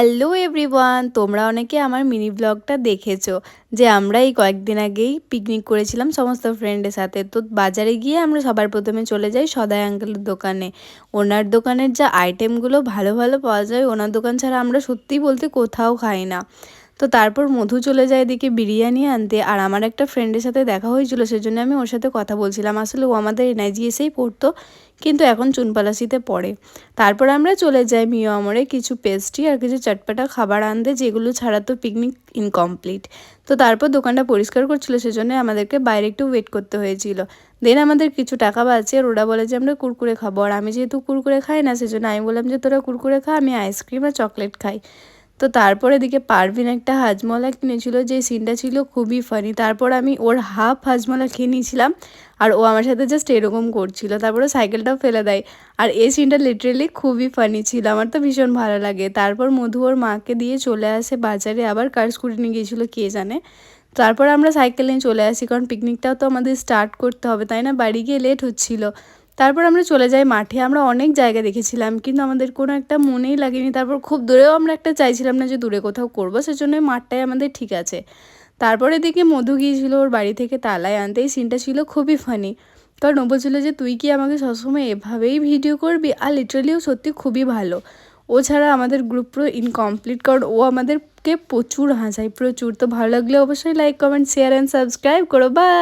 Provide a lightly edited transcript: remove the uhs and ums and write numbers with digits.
Hello everyone, তোমরা অনেকে আমার মিনি ব্লগটা দেখেছো যে আমরা এই কয়েকদিন আগেই পিকনিক করেছিলাম সমস্ত ফ্রেন্ডের সাথে। তো বাজারে গিয়ে আমরা সবার প্রথমে চলে যাই সদাই আঙ্কেলের দোকানে। ওনার দোকানের যা আইটেমগুলো ভালো ভালো পাওয়া যায়, ওনার দোকান ছাড়া আমরা সত্যিই বলতে কোথাও খাই না। তো তারপর মধু চলে যায় এদিকে বিরিয়ানি আনতে, আর আমার একটা ফ্রেন্ডের সাথে দেখা হয়েছিল, সেজন্য আমি ওর সাথে কথা বলছিলাম। আসলে ও আমাদের এনআইজিএসেই পড়তো, কিন্তু এখন চুনপালাসিতে পড়ে। তারপর আমরা চলে যাই মিও আমরে কিছু পেস্ট্রি আর কিছু চটপটা খাবার আনতে, যেগুলো ছাড়া তো পিকনিক ইনকমপ্লিট। তো তারপর দোকানটা পরিষ্কার করছিল, সেজন্য আমাদেরকে বাইরে একটু ওয়েট করতে হয়েছিল। দেন আমাদের কিছু টাকা বাঁচে, আর ওরা বলে যে আমরা কুরকুরে খাবো, আর আমি যেহেতু কুরকুরে খাই না, সেজন্য আমি বললাম যে তোরা কুরকুরে খা, আমি আইসক্রিম আর চকলেট খাই। তো তারপর এদিকে পারভিন একটা হাজমলা কিনেছিল, যে সিনটা ছিল খুবই ফানি। তারপর আমি ওর হাফ হাজমলা খেয়ে নিয়েছিলাম, আর ও আমার সাথে জাস্ট এরকম করছিল, তারপরে সাইকেলটাও ফেলে দেয়। আর এই সিনটা লিটারেলি খুবই ফানি ছিল, আমার তো ভীষণ ভালো লাগে। তারপর মধু ওর মাকে দিয়ে চলে আসে বাজারে, আবার কার স্কুটি নিয়ে গিয়েছিলো কে জানে। তারপর আমরা সাইকেল নিয়ে চলে আসি, কারণ পিকনিকটাও তো আমাদের স্টার্ট করতে হবে, তাই না? বাড়ি গিয়ে লেট হচ্ছিল। তারপর আমরা চলে যাই মাঠে। আমরা অনেক জায়গা দেখেছিলাম, কিন্তু আমাদের কোনো একটা মনেই লাগেনি। তারপর খুব দূরেও আমরা একটা চাইছিলাম না যে দূরে কোথাও করবো, সেজন্য মাঠটাই আমাদের ঠিক আছে। তারপরে দেখি মধু গিয়েছিল ওর বাড়ি থেকে তালাই আনতে। এই সিনটা ছিল খুবই ফানি, কারণ ও বলছিল যে তুই কি আমাকে সবসময় এভাবেই ভিডিও করবি। আর লিটারালিও সত্যি খুবই ভালো। ও ছাড়া আমাদের গ্রুপ পুরো ইনকমপ্লিট, কারণ ও আমাদেরকে প্রচুর হাসায়, প্রচুর। তো ভালো লাগলে অবশ্যই like comment share and subscribe করো। বাই।